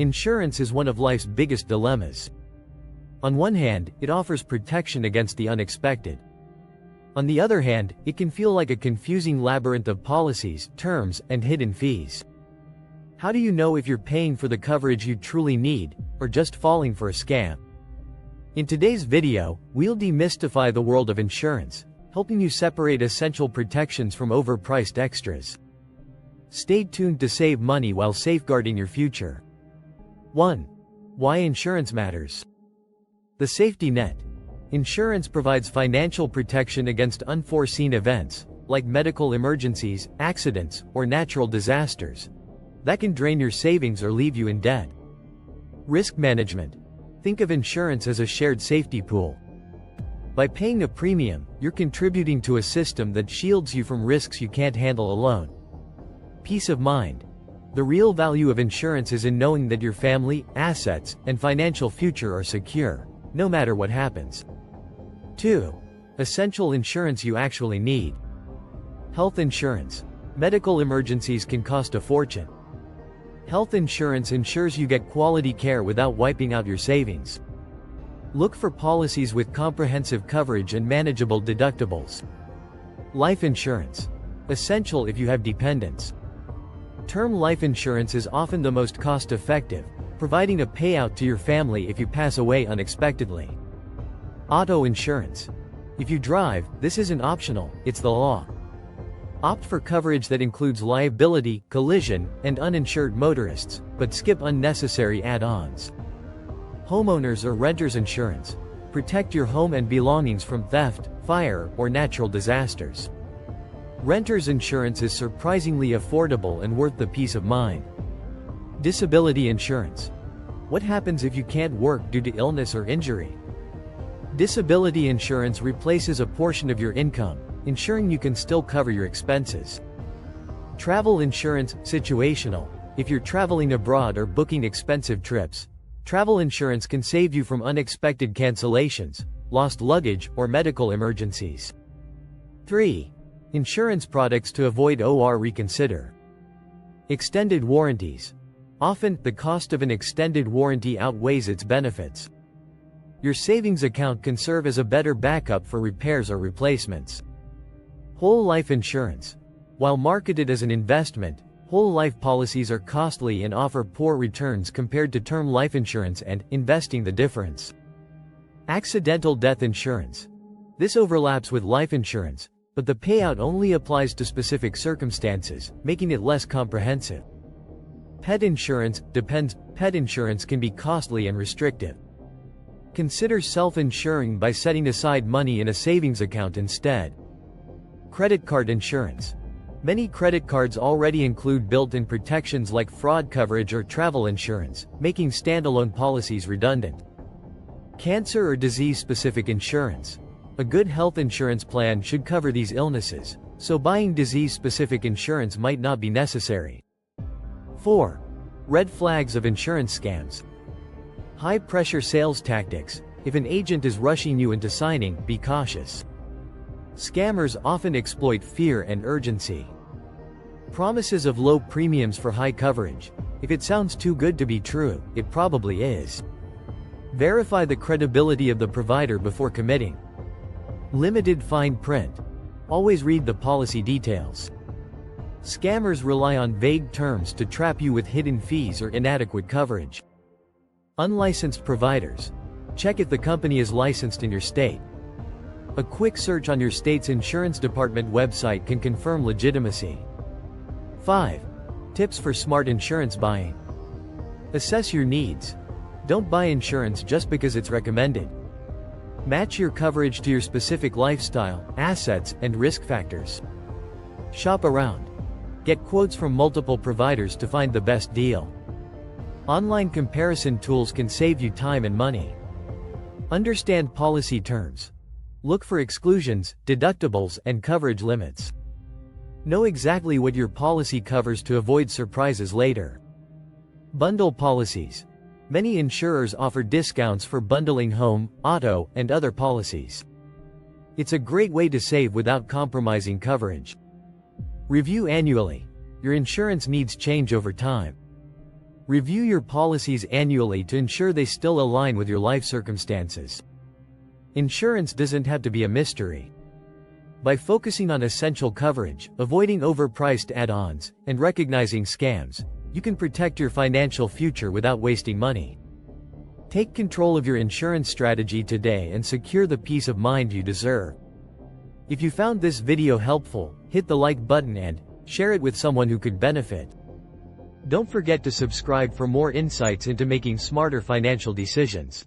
Insurance is one of life's biggest dilemmas. On one hand, it offers protection against the unexpected. On the other hand, it can feel like a confusing labyrinth of policies, terms, and hidden fees. How do you know if you're paying for the coverage you truly need, or just falling for a scam? In today's video, we'll demystify the world of insurance, helping you separate essential protections from overpriced extras. Stay tuned to save money while safeguarding your future. 1. Why insurance matters. The safety net. Insurance provides financial protection against unforeseen events, like medical emergencies, accidents, or natural disasters, that can drain your savings or leave you in debt. Risk management. Think of insurance as a shared safety pool. By paying a premium, you're contributing to a system that shields you from risks you can't handle alone. Peace of mind. The real value of insurance is in knowing that your family, assets, and financial future are secure, no matter what happens. 2. Essential insurance you actually need. Health insurance. Medical emergencies can cost a fortune. Health insurance ensures you get quality care without wiping out your savings. Look for policies with comprehensive coverage and manageable deductibles. Life insurance. Essential if you have dependents. Term life insurance is often the most cost-effective, providing a payout to your family if you pass away unexpectedly. Auto insurance. If you drive, this isn't optional, it's the law. Opt for coverage that includes liability, collision, and uninsured motorists, but skip unnecessary add-ons. Homeowners or renters insurance. Protect your home and belongings from theft, fire, or natural disasters. Renters insurance is surprisingly affordable and worth the peace of mind. Disability insurance. What happens if you can't work due to illness or injury? Disability insurance replaces a portion of your income, ensuring you can still cover your expenses. Travel insurance, situational. If you're traveling abroad or booking expensive trips, travel insurance can save you from unexpected cancellations, lost luggage, or medical emergencies. 3. Insurance products to avoid or reconsider. Extended warranties. Often, the cost of an extended warranty outweighs its benefits. Your savings account can serve as a better backup for repairs or replacements. Whole life insurance. While marketed as an investment, whole life policies are costly and offer poor returns compared to term life insurance and investing the difference. Accidental death insurance. This overlaps with life insurance, but the payout only applies to specific circumstances, making it less comprehensive. Pet insurance depends. Pet insurance can be costly and restrictive. Consider self-insuring by setting aside money in a savings account instead. Credit card insurance. Many credit cards already include built-in protections like fraud coverage or travel insurance, making standalone policies redundant. Cancer or disease-specific insurance. A good health insurance plan should cover these illnesses, so buying disease-specific insurance might not be necessary. 4. Red flags of insurance scams. High-pressure sales tactics. If an agent is rushing you into signing, be cautious. Scammers often exploit fear and urgency. Promises of low premiums for high coverage. If it sounds too good to be true, it probably is. Verify the credibility of the provider before committing. Limited fine print. Always read the policy details. Scammers rely on vague terms to trap you with hidden fees or inadequate coverage. Unlicensed providers. Check if the company is licensed in your state. A quick search on your state's insurance department website can confirm legitimacy. 5. Tips for smart insurance buying. Assess your needs. Don't buy insurance just because it's recommended. Match your coverage to your specific lifestyle, assets, and risk factors. Shop around. Get quotes from multiple providers to find the best deal. Online comparison tools can save you time and money. Understand policy terms. Look for exclusions, deductibles, and coverage limits. Know exactly what your policy covers to avoid surprises later. Bundle policies. Many insurers offer discounts for bundling home, auto, and other policies. It's a great way to save without compromising coverage. Review annually. Your insurance needs change over time. Review your policies annually to ensure they still align with your life circumstances. Insurance doesn't have to be a mystery. By focusing on essential coverage, avoiding overpriced add-ons, and recognizing scams, you can protect your financial future without wasting money. Take control of your insurance strategy today and secure the peace of mind you deserve. If you found this video helpful, hit the like button and share it with someone who could benefit. Don't forget to subscribe for more insights into making smarter financial decisions.